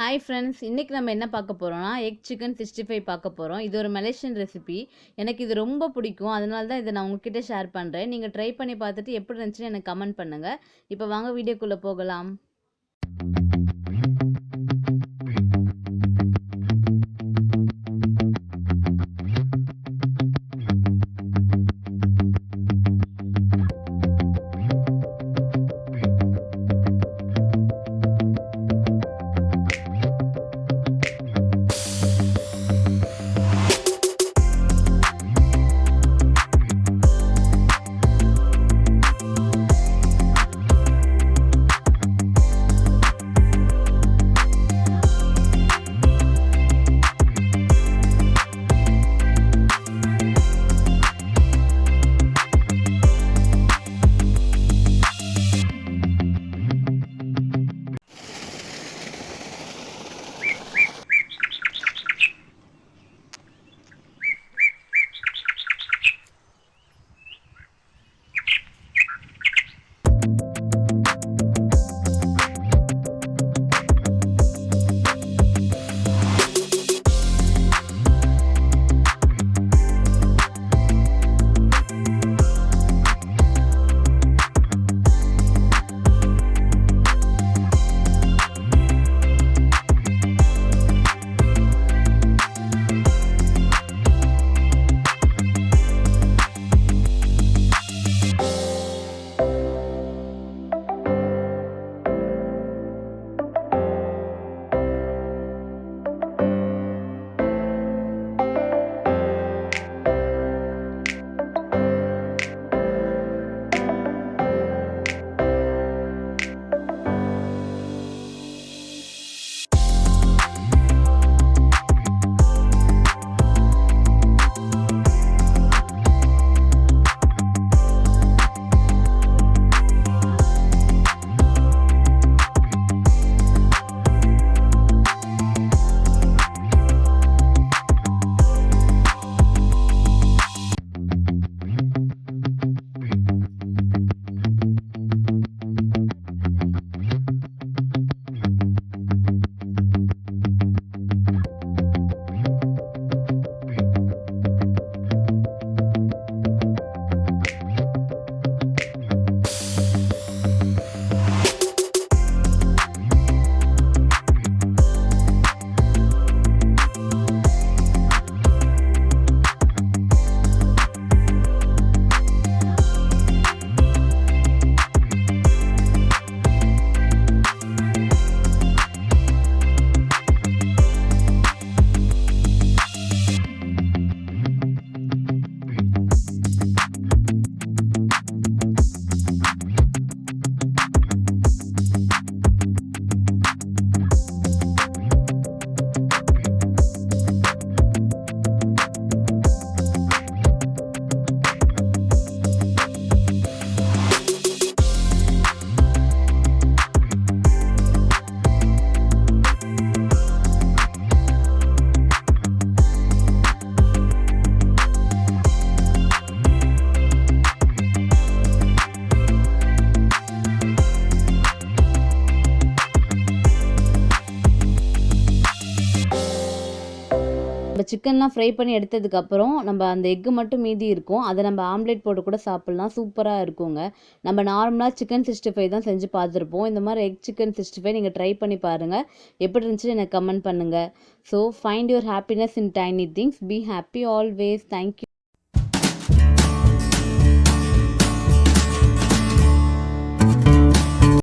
Hi friends, இன்றைக்கி நம்ம என்ன பார்க்க போகிறோம்னா எக் சிக்கன் 65 பார்க்க போகிறோம். இது ஒரு மலேசியன் ரெசிபி. எனக்கு இது ரொம்ப பிடிக்கும். அதனால தான் இதை நான் உங்ககிட்ட ஷேர் பண்ணுறேன். நீங்கள் ட்ரை பண்ணி பார்த்துட்டு எப்படி இருந்துச்சுன்னு எனக்கு கமெண்ட் பண்ணுங்கள். இப்போ வாங்க வீடியோக்குள்ளே போகலாம். நம்ம சிக்கன்லாம் ஃப்ரை பண்ணி எடுத்ததுக்கப்புறம் நம்ம அந்த எக்கு மட்டும் மீதி இருக்கும். அதை நம்ம ஆம்லேட் போட்டு கூட சாப்பிட்லாம். சூப்பராக இருக்குங்க. நம்ம நார்மலாக சிக்கன் 65 தான் செஞ்சு பார்த்துருப்போம். இந்த மாதிரி எக் சிக்கன் 65 நீங்கள் ட்ரை பண்ணி பாருங்கள். எப்படி இருந்துச்சுன்னு எனக்கு கமெண்ட் பண்ணுங்கள். So find your happiness in tiny things. Be happy always. Thank you.